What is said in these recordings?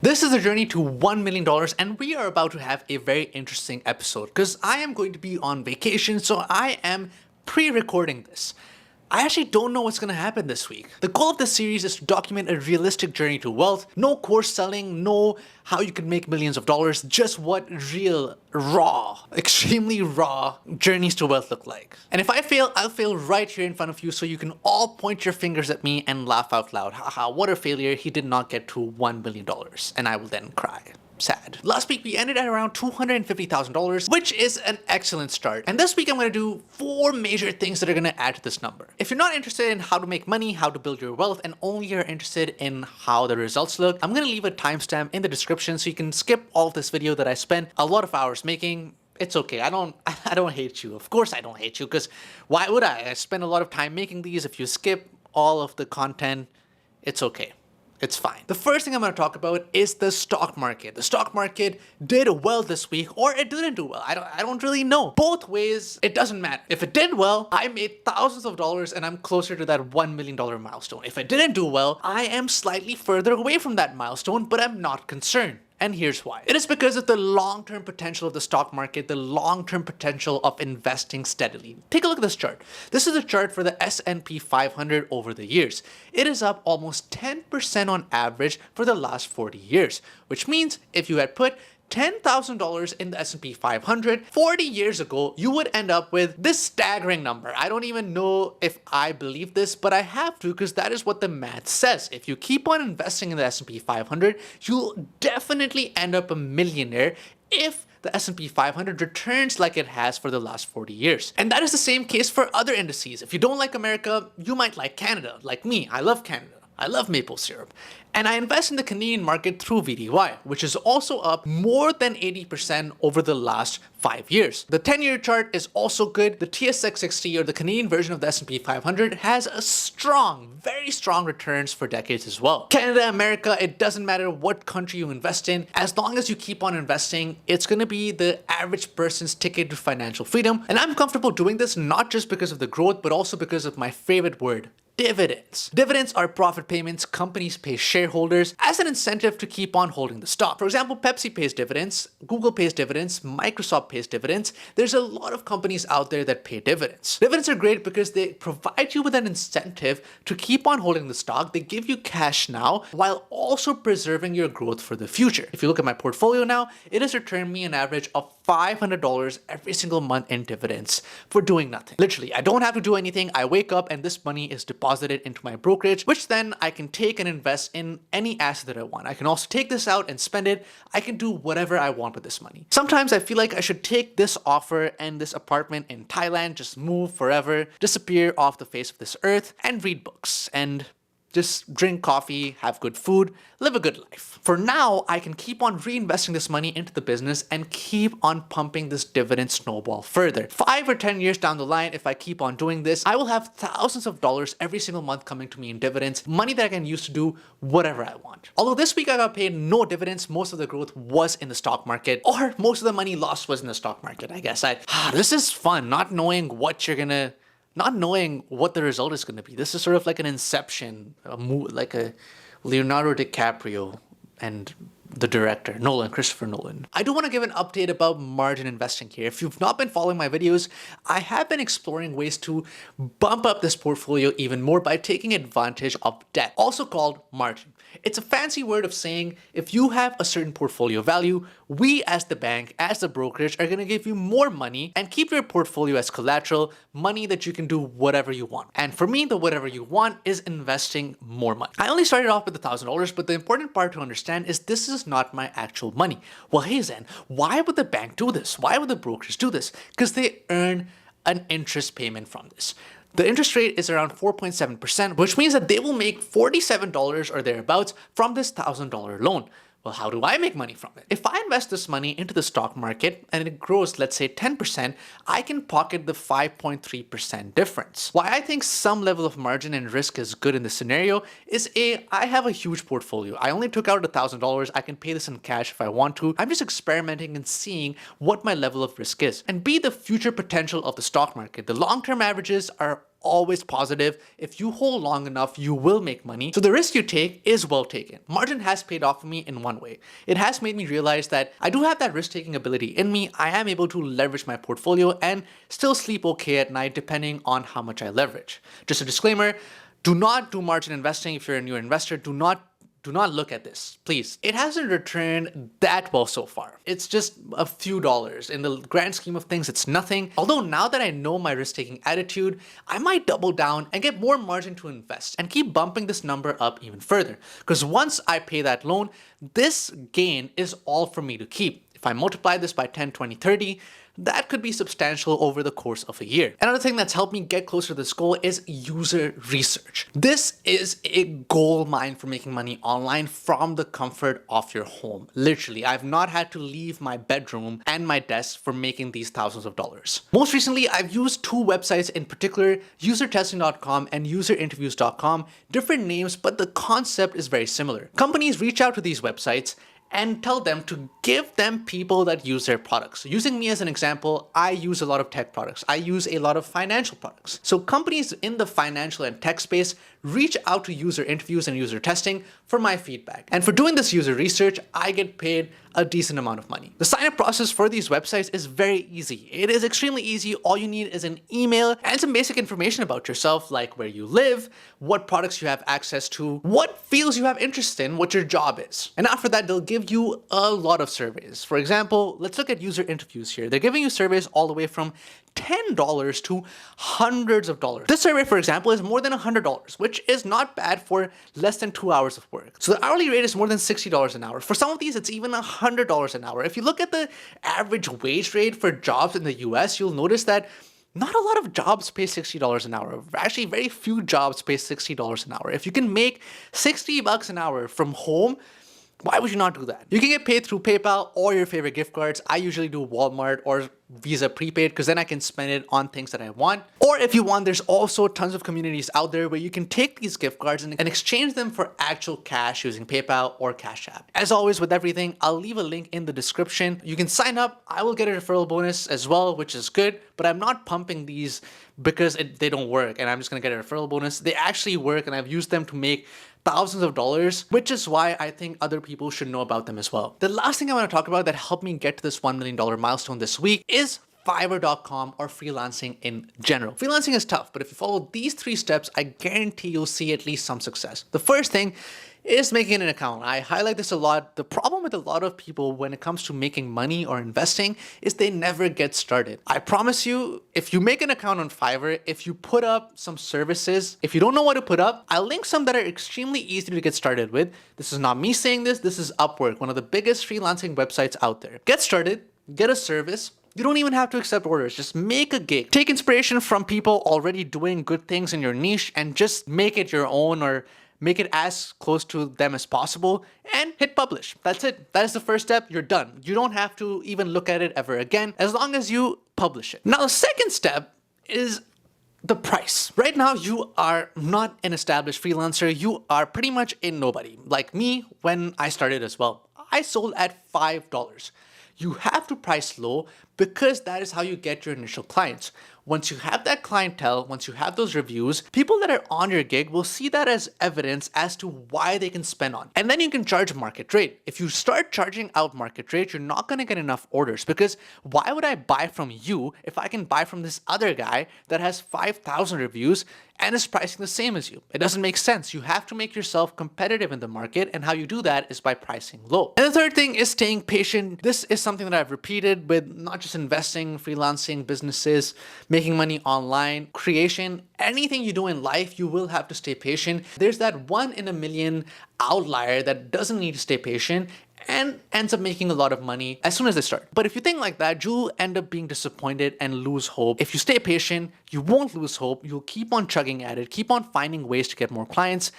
This is a journey to $1 million, and we are about to have a very interesting episode because I am going to be on vacation, so I am pre-recording this. I actually don't know what's going to happen this week. The goal of this series is to document a realistic journey to wealth. No course selling, no how you can make millions of dollars, just what real, raw, extremely raw journeys to wealth look like. And if I fail, I'll fail right here in front of you so you can all point your fingers at me and laugh out loud. Haha, what a failure, he did not get to $1 billion. And I will then cry. Sad. Last week we ended at around $250,000, which is an excellent start. And this week I'm going to do 4 major things that are going to add to this number. If you're not interested in how to make money, how to build your wealth, and only are interested in how the results look, I'm going to leave a timestamp in the description so you can skip all of this video that I spent a lot of hours making. It's okay. I don't hate you. Of course I don't hate you, because why would I? I spent a lot of time making these. If you skip all of the content, it's okay. It's fine. The first thing I'm going to talk about is the stock market. The stock market did well this week, or it didn't do well. I don't really know. Both ways, it doesn't matter. If it did well, I made thousands of dollars and I'm closer to that $1 million milestone. If it didn't do well, I am slightly further away from that milestone, but I'm not concerned. And here's why. It is because of the long-term potential of the stock market, the long-term potential of investing steadily. Take a look at this chart. This is a chart for the S&P 500 over the years. It is up almost 10% on average for the last 40 years, which means if you had put $10,000 in the S&P 500 40 years ago, you would end up with this staggering number. I don't even know if I believe this, but I have to because that is what the math says. If you keep on investing in the S&P 500, you'll definitely end up a millionaire if the S&P 500 returns like it has for the last 40 years. And that is the same case for other indices. If you don't like America, you might like Canada. Like me, I love Canada. I love maple syrup. And I invest in the Canadian market through VDY, which is also up more than 80% over the last 5 years. The 10-year chart is also good. The TSX 60, or the Canadian version of the S&P 500, has a strong, very strong returns for decades as well. Canada, America, it doesn't matter what country you invest in. As long as you keep on investing, it's going to be the average person's ticket to financial freedom. And I'm comfortable doing this not just because of the growth, but also because of my favorite word, dividends. Dividends are profit payments companies pay shareholders as an incentive to keep on holding the stock. For example, Pepsi pays dividends, Google pays dividends, Microsoft pays dividends. There's a lot of companies out there that pay dividends. Dividends are great because they provide you with an incentive to keep on holding the stock. They give you cash now while also preserving your growth for the future. If you look at my portfolio now, it has returned me an average of $500 every single month in dividends for doing nothing. Literally, I don't have to do anything. I wake up and this money is deposited into my brokerage, which then I can take and invest in any asset that I want. I can also take this out and spend it. I can do whatever I want with this money. Sometimes I feel like I should take this offer and this apartment in Thailand, just move forever, disappear off the face of this earth, and read books and just drink coffee, have good food, live a good life. For now, I can keep on reinvesting this money into the business and keep on pumping this dividend snowball further. 5 or 10 years down the line, if I keep on doing this, I will have thousands of dollars every single month coming to me in dividends, money that I can use to do whatever I want. Although this week I got paid no dividends, most of the growth was in the stock market, or most of the money lost was in the stock market, I guess. This is fun, not knowing what the result is going to be. This is sort of like an Inception, like a Leonardo DiCaprio and the director, Christopher Nolan. I do want to give an update about margin investing here. If you've not been following my videos, I have been exploring ways to bump up this portfolio even more by taking advantage of debt, also called margin. It's a fancy word of saying if you have a certain portfolio value, we as the bank, as the brokerage, are going to give you more money and keep your portfolio as collateral, money that you can do whatever you want. And for me, the whatever you want is investing more money. I only started off with $1,000, but the important part to understand is this is not my actual money. Well, hey Zen, why would the bank do this? Why would the brokerage do this? Because they earn an interest payment from this. The interest rate is around 4.7%, which means that they will make $47 or thereabouts from this $1,000 loan. Well, how do I make money from it? If I invest this money into the stock market and it grows, let's say 10%, I can pocket the 5.3% difference. Why I think some level of margin and risk is good in this scenario is I have a huge portfolio. I only took out $1,000. I can pay this in cash if I want to. I'm just experimenting and seeing what my level of risk is. And B, the future potential of the stock market. The long-term averages are always positive. If you hold long enough, you will make money. So the risk you take is well taken. Margin has paid off for me in one way. It has made me realize that I do have that risk-taking ability in me. I am able to leverage my portfolio and still sleep okay at night depending on how much I leverage. Just a disclaimer, do not do margin investing if you're a new investor. Do not look at this, please. It hasn't returned that well so far. It's just a few dollars. In the grand scheme of things, it's nothing. Although now that I know my risk-taking attitude, I might double down and get more margin to invest and keep bumping this number up even further. Because once I pay that loan, this gain is all for me to keep. If I multiply this by 10, 20, 30, that could be substantial over the course of a year. Another thing that's helped me get closer to this goal is user research. This is a gold mine for making money online from the comfort of your home. Literally, I've not had to leave my bedroom and my desk for making these thousands of dollars. Most recently, I've used two websites in particular, usertesting.com and userinterviews.com. Different names, but the concept is very similar. Companies reach out to these websites and tell them to give them people that use their products. Using me as an example, I use a lot of tech products. I use a lot of financial products. So companies in the financial and tech space reach out to user interviews and user testing for my feedback. And for doing this user research, I get paid a decent amount of money. The sign-up process for these websites is very easy. It is extremely easy. All you need is an email and some basic information about yourself, like where you live, what products you have access to, what fields you have interest in, what your job is. And after that, they'll give you a lot of surveys. For example, let's look at user interviews here. They're giving you surveys all the way from $10 to hundreds of dollars. This survey, for example, is more than $100, which is not bad for less than 2 hours of work. So the hourly rate is more than $60 an hour. For some of these, it's even $100 an hour. If you look at the average wage rate for jobs in the US, you'll notice that not a lot of jobs pay $60 an hour. Actually, very few jobs pay $60 an hour. If you can make $60 an hour from home, why would you not do that? You can get paid through PayPal or your favorite gift cards. I usually do Walmart or Visa prepaid because then I can spend it on things that I want. Or if you want, there's also tons of communities out there where you can take these gift cards and exchange them for actual cash using PayPal or Cash App. As always with everything, I'll leave a link in the description. You can sign up. I will get a referral bonus as well, which is good, but I'm not pumping these because they don't work and I'm just gonna get a referral bonus. They actually work and I've used them to make thousands of dollars, which is why I think other people should know about them as well. The last thing I want to talk about that helped me get to this $1 million milestone this week is Fiverr.com or freelancing in general. Freelancing is tough, but if you follow these 3 steps, I guarantee you'll see at least some success. The first thing is making an account. I highlight this a lot. The problem with a lot of people when it comes to making money or investing is they never get started. I promise you, if you make an account on Fiverr, if you put up some services, if you don't know what to put up, I'll link some that are extremely easy to get started with. This is not me saying this. This is Upwork, one of the biggest freelancing websites out there. Get started, get a service. You don't even have to accept orders. Just make a gig. Take inspiration from people already doing good things in your niche and just make it your own or make it as close to them as possible and hit publish. That's it. That is the first step. You're done. You don't have to even look at it ever again as long as you publish it. Now, the second step is the price. Right now, you are not an established freelancer. You are pretty much a nobody. Like me when I started as well. I sold at $5. You have to price low because that is how you get your initial clients. Once you have that clientele, once you have those reviews, people that are on your gig will see that as evidence as to why they can spend on. And then you can charge market rate. If you start charging out market rate, you're not going to get enough orders because why would I buy from you if I can buy from this other guy that has 5,000 reviews and is pricing the same as you? It doesn't make sense. You have to make yourself competitive in the market, and how you do that is by pricing low. And the third thing is staying patient. This is something that I've repeated with not just investing, freelancing, businesses, making money online, creation, anything you do in life, you will have to stay patient. There's that 1 in a million outlier that doesn't need to stay patient and ends up making a lot of money as soon as they start. But if you think like that, you'll end up being disappointed and lose hope. If you stay patient, you won't lose hope. You'll keep on chugging at it, keep on finding ways to get more clients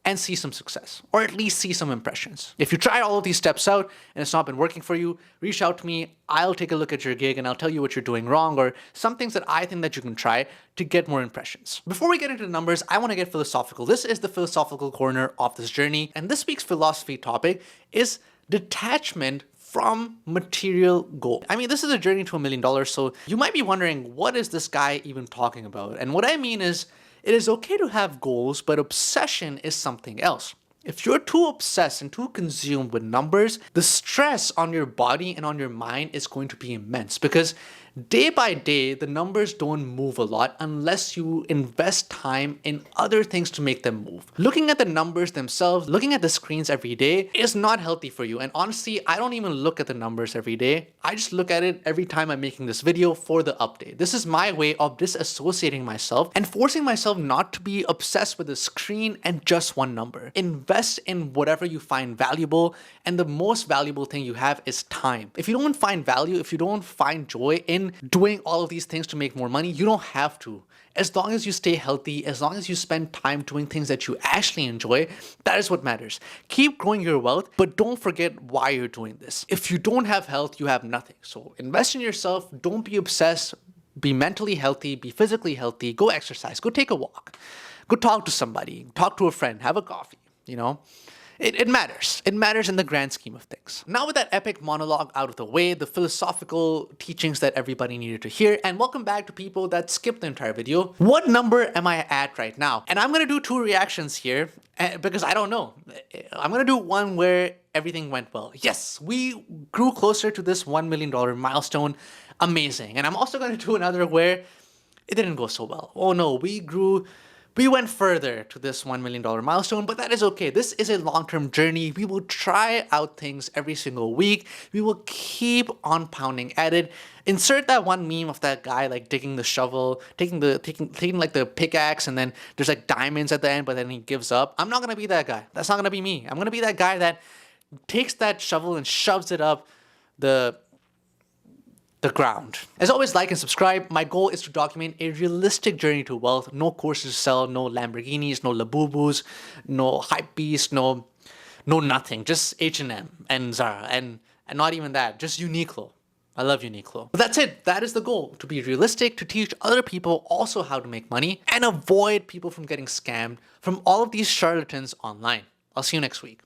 and see some success, or at least see some impressions. If you try all of these steps out and it's not been working for you, reach out to me. I'll take a look at your gig and I'll tell you what you're doing wrong or some things that I think that you can try to get more impressions. Before we get into the numbers, I want to get philosophical. This is the philosophical corner of this journey, and this week's philosophy topic is detachment from material goal. I mean, this is a journey to $1 million, so you might be wondering, what is this guy even talking about? And what I mean is, it is okay to have goals, but obsession is something else. If you're too obsessed and too consumed with numbers, the stress on your body and on your mind is going to be immense, because day by day, the numbers don't move a lot unless you invest time in other things to make them move. Looking at the numbers themselves, looking at the screens every day is not healthy for you. And honestly, I don't even look at the numbers every day. I just look at it every time I'm making this video for the update. This is my way of disassociating myself and forcing myself not to be obsessed with the screen and just one number. Invest in whatever you find valuable, and the most valuable thing you have is time. If you don't find value, if you don't find joy in doing all of these things to make more money, you don't have to. As long as you stay healthy, as long as you spend time doing things that you actually enjoy, that is what matters. Keep growing your wealth, but don't forget why you're doing this. If you don't have health, you have nothing. So invest in yourself, don't be obsessed, be mentally healthy, be physically healthy, go exercise, go take a walk, go talk to somebody, talk to a friend, have a coffee, you know? It matters. It matters in the grand scheme of things. Now with that epic monologue out of the way, the philosophical teachings that everybody needed to hear, and welcome back to people that skipped the entire video. What number am I at right now? And I'm gonna do two reactions here because I don't know. I'm gonna do one where everything went well. Yes, we grew closer to this $1 million milestone. Amazing. And I'm also gonna do another where it didn't go so well. Oh no, we went further to this $1 million milestone, but that is okay. This is a long-term journey. We will try out things every single week. We will keep on pounding at it. Insert that one meme of that guy like digging the shovel, taking like the pickaxe, and then there's like diamonds at the end, but then he gives up. I'm not gonna be that guy. That's not gonna be me. I'm gonna be that guy that takes that shovel and shoves it up the ground. As always, like and subscribe. My goal is to document a realistic journey to wealth. No courses to sell, no Lamborghinis, no Labubus, no hype beast, no nothing. Just H&M and Zara, and not even that, just Uniqlo. I love Uniqlo. But that's it. That is the goal, to be realistic, to teach other people also how to make money, and avoid people from getting scammed from all of these charlatans online. I'll see you next week.